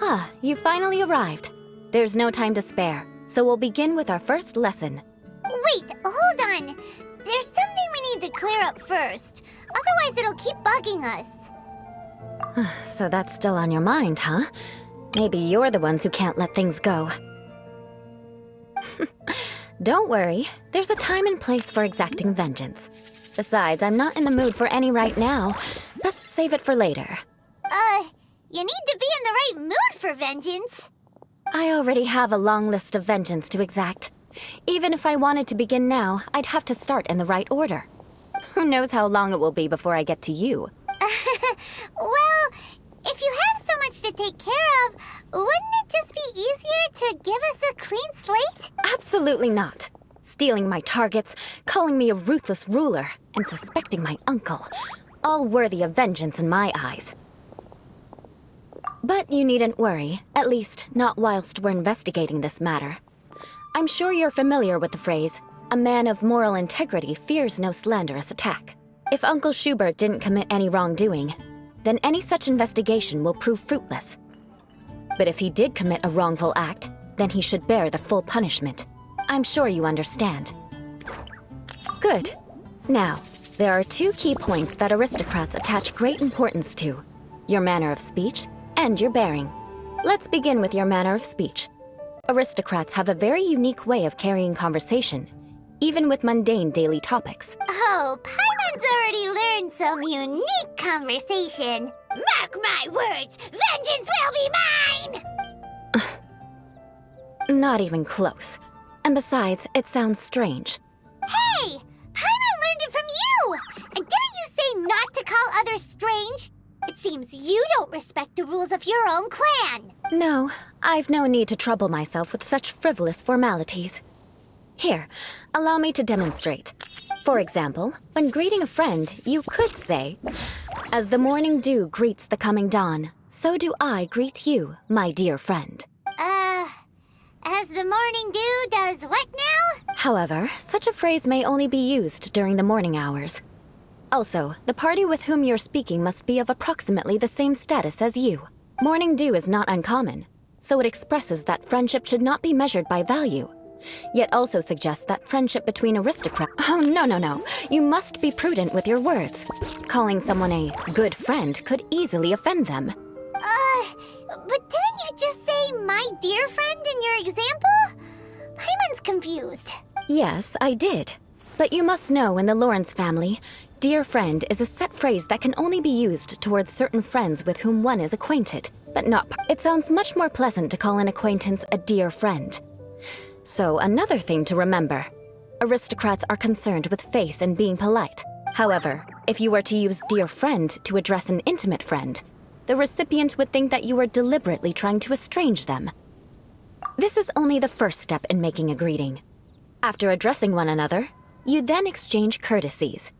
Ah, you finally arrived. There's no time to spare, so we'll begin with our first lesson. Wait, hold on. There's something we need to clear up first. Otherwise, it'll keep bugging us. So that's still on your mind, huh? Maybe you're the ones who can't let things go. Don't worry, there's a time and place for exacting vengeance. Besides, I'm not in the mood for any right now. Best save it for later. You need to be in the right mood for vengeance. I already have a long list of vengeance to exact. Even if I wanted to begin now, I'd have to start in the right order. Who knows how long it will be before I get to you? Well, if you have so much to take care of, wouldn't it just be easier to give us a clean slate? Absolutely not. Stealing my targets, calling me a ruthless ruler, and suspecting my uncle. All worthy of vengeance in my eyes. But you needn't worry, at least not whilst we're investigating this matter. I'm sure you're familiar with the phrase, a man of moral integrity fears no slanderous attack. If Uncle Schubert didn't commit any wrongdoing, then any such investigation will prove fruitless. But if he did commit a wrongful act, then he should bear the full punishment. I'm sure you understand. Good. Now, there are two key points that aristocrats attach great importance to: your manner of speech and your bearing. Let's begin with your manner of speech. Aristocrats have a very unique way of carrying conversation, even with mundane daily topics. Oh, Paimon's already learned some unique conversation. Mark my words, vengeance will be mine! Not even close. And besides, it sounds strange. Hey! Paimon learned it from you! And didn't you say not to call others strange? It seems you don't respect the rules of your own clan. No, I've no need to trouble myself with such frivolous formalities. Here, allow me to demonstrate. For example, when greeting a friend, you could say, "As the morning dew greets the coming dawn, so do I greet you, my dear friend." As the morning dew does what now? However, such a phrase may only be used during the morning hours. Also, the party with whom you're speaking must be of approximately the same status as you. Morning dew is not uncommon, so it expresses that friendship should not be measured by value, yet also suggests that friendship between aristocrats— Oh, no. You must be prudent with your words. Calling someone a good friend could easily offend them. But didn't you just say my dear friend in your example? Paimon's confused. Yes, I did. But you must know in the Lawrence family, dear friend is a set phrase that can only be used towards certain friends with whom one is acquainted, but not— It sounds much more pleasant to call an acquaintance a dear friend. So another thing to remember, aristocrats are concerned with face and being polite. However, if you were to use dear friend to address an intimate friend, the recipient would think that you were deliberately trying to estrange them. This is only the first step in making a greeting. After addressing one another, you then exchange courtesies.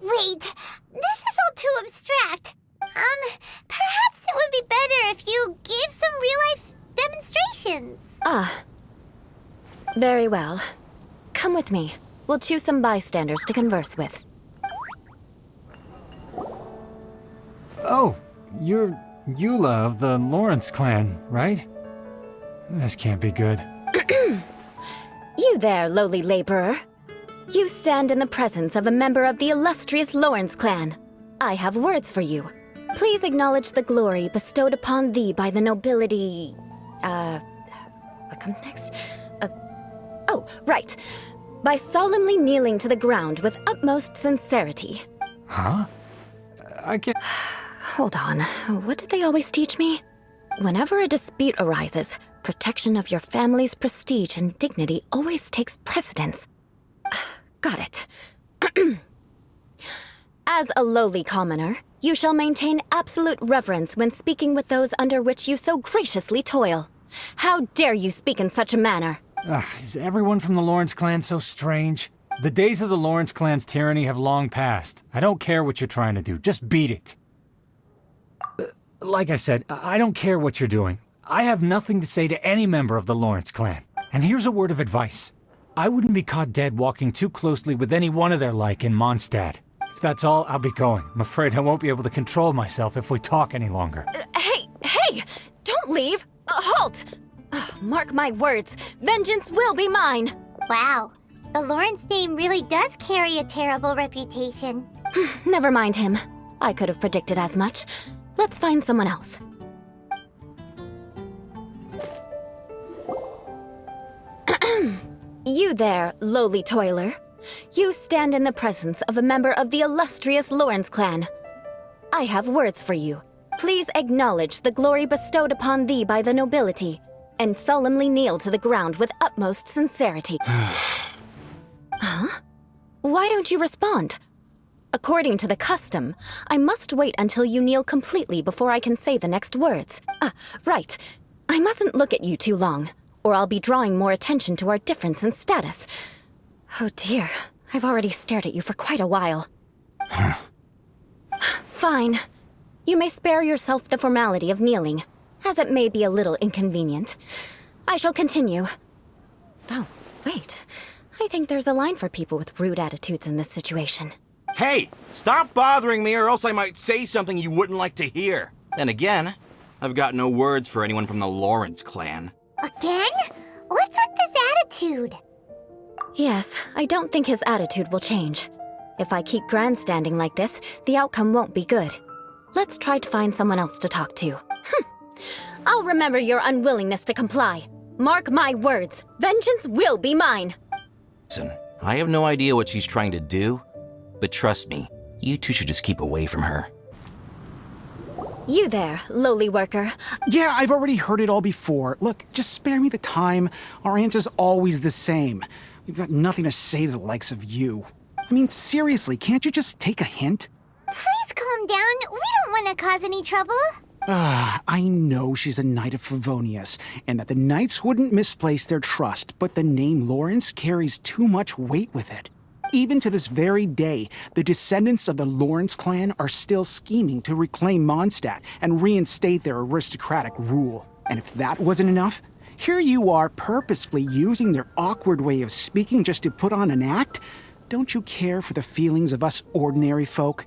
Wait. This is all too abstract. Perhaps it would be better if you gave some real-life demonstrations. Very well. Come with me. We'll choose some bystanders to converse with. Oh, you're Eula of the Lawrence clan, right? This can't be good. You there, lowly laborer. You stand in the presence of a member of the illustrious Lawrence clan. I have words for you. Please acknowledge the glory bestowed upon thee by the nobility— what comes next? Oh, right. By solemnly kneeling to the ground with utmost sincerity. Huh? I can't— Hold on, what did they always teach me? Whenever a dispute arises, protection of your family's prestige and dignity always takes precedence. Got it. As a lowly commoner, you shall maintain absolute reverence when speaking with those under which you so graciously toil. How dare you speak in such a manner? Is everyone from the Lawrence clan so strange? The days of the Lawrence clan's tyranny have long passed. I don't care what you're trying to do, just beat it. Like I said, I don't care what you're doing. I have nothing to say to any member of the Lawrence clan. And here's a word of advice. I wouldn't be caught dead walking too closely with any one of their like in Monstadt. If that's all, I'll be going. I'm afraid I won't be able to control myself if we talk any longer. Hey! leave! Halt! Ugh, mark my words, vengeance will be mine! Wow, the Lawrence name really does carry a terrible reputation. Never mind him. I could have predicted as much. Let's find someone else. You there, lowly toiler. You stand in the presence of a member of the illustrious Lawrence clan. I have words for you. Please acknowledge the glory bestowed upon thee by the nobility, and solemnly kneel to the ground with utmost sincerity. Huh? Why don't you respond? According to the custom, I must wait until you kneel completely before I can say the next words. Right. I mustn't look at you too long, or I'll be drawing more attention to our difference in status. Oh dear, I've already stared at you for quite a while. Fine. You may spare yourself the formality of kneeling, as it may be a little inconvenient. I shall continue. Oh, wait. I think there's a line for people with rude attitudes in this situation. Hey, stop bothering me or else I might say something you wouldn't like to hear. Then again, I've got no words for anyone from the Lawrence clan. Again? What's with this attitude? Yes, I don't think his attitude will change. If I keep grandstanding like this, the outcome won't be good. Let's try to find someone else to talk to. I'll remember your unwillingness to comply. Mark my words, vengeance will be mine. Listen, I have no idea what she's trying to do, but trust me, you two should just keep away from her. You there, lowly worker. Yeah, I've already heard it all before. Look, just spare me the time. Our answer's always the same. We've got nothing to say to the likes of you. I mean, seriously, can't you just take a hint? Please calm down. We don't want to cause any trouble. I know she's a knight of Favonius, and that the knights wouldn't misplace their trust, but the name Lawrence carries too much weight with it. Even to this very day, the descendants of the Lawrence clan are still scheming to reclaim Monstadt and reinstate their aristocratic rule. And if that wasn't enough, here you are purposefully using their awkward way of speaking just to put on an act? Don't you care for the feelings of us ordinary folk?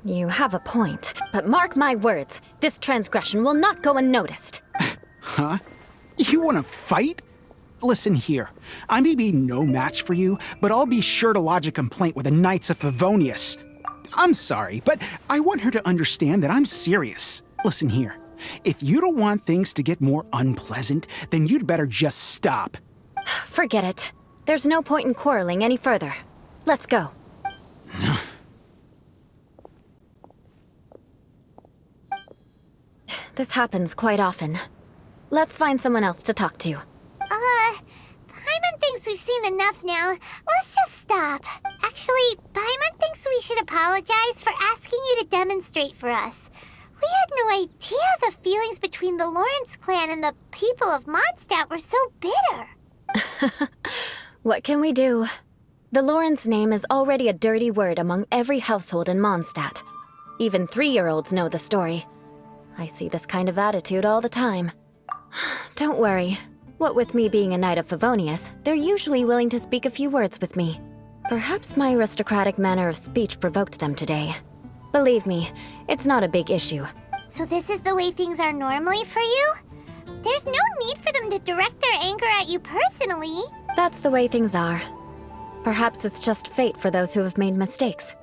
You have a point, but mark my words, this transgression will not go unnoticed. Huh? You want to fight? Listen here, I may be no match for you, but I'll be sure to lodge a complaint with the Knights of Favonius. I'm sorry, but I want her to understand that I'm serious. Listen here, if you don't want things to get more unpleasant, then you'd better just stop. Forget it. There's no point in quarreling any further. Let's go. This happens quite often. Let's find someone else to talk to. Paimon thinks we've seen enough now. Let's just stop. Actually, Paimon thinks we should apologize for asking you to demonstrate for us. We had no idea the feelings between the Lawrence clan and the people of Monstadt were so bitter. What can we do? The Lawrence name is already a dirty word among every household in Monstadt. Even 3-year-olds know the story. I see this kind of attitude all the time. Don't worry. What with me being a Knight of Favonius, they're usually willing to speak a few words with me. Perhaps my aristocratic manner of speech provoked them today. Believe me, it's not a big issue. So this is the way things are normally for you? There's no need for them to direct their anger at you personally. That's the way things are. Perhaps it's just fate for those who have made mistakes.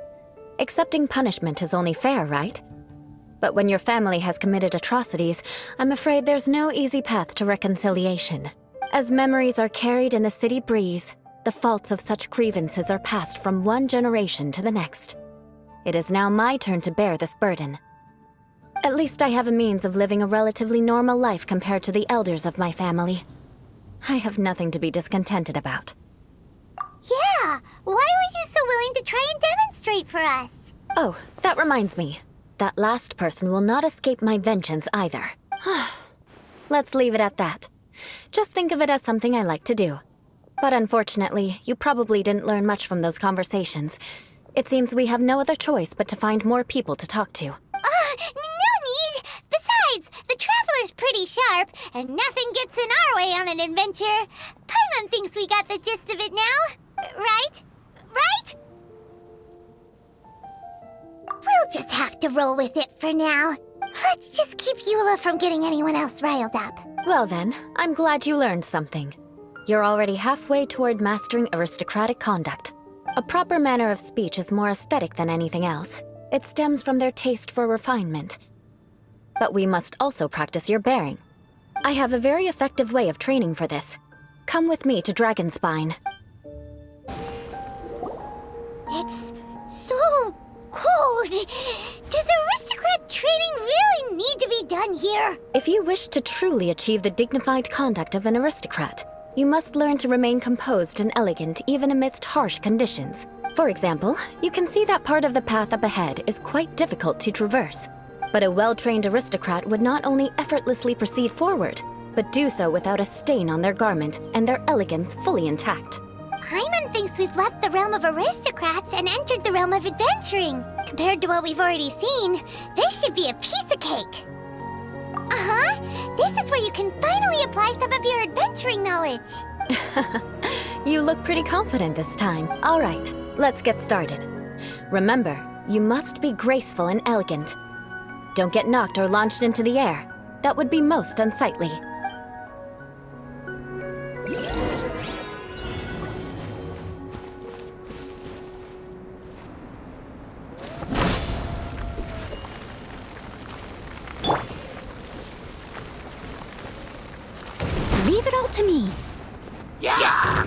Accepting punishment is only fair, right? But when your family has committed atrocities, I'm afraid there's no easy path to reconciliation. As memories are carried in the city breeze, the faults of such grievances are passed from one generation to the next. It is now my turn to bear this burden. At least I have a means of living a relatively normal life compared to the elders of my family. I have nothing to be discontented about. Yeah, why were you so willing to try and demonstrate for us? Oh, that reminds me. That last person will not escape my vengeance either. Let's leave it at that. Just think of it as something I like to do. But unfortunately, you probably didn't learn much from those conversations. It seems we have no other choice but to find more people to talk to. No need! Besides, the Traveler's pretty sharp, and nothing gets in our way on an adventure. Paimon thinks we got the gist of it now. Right? Right? We'll just have to roll with it for now. Let's just keep Eula from getting anyone else riled up. Well then, I'm glad you learned something. You're already halfway toward mastering aristocratic conduct. A proper manner of speech is more aesthetic than anything else. It stems from their taste for refinement. But we must also practice your bearing. I have a very effective way of training for this. Come with me to Dragonspine. It's so cold. Does aristocrat training really need to be done here? If you wish to truly achieve the dignified conduct of an aristocrat, you must learn to remain composed and elegant even amidst harsh conditions. For example, you can see that part of the path up ahead is quite difficult to traverse. But a well-trained aristocrat would not only effortlessly proceed forward, but do so without a stain on their garment and their elegance fully intact. Paimon thinks we've left the realm of aristocrats and entered the realm of adventuring. Compared to what we've already seen, this should be a piece of cake. This is where you can finally apply some of your adventuring knowledge. You look pretty confident this time. All right, let's get started. Remember, you must be graceful and elegant. Don't get knocked or launched into the air. That would be most unsightly. Leave it all to me. Yeah!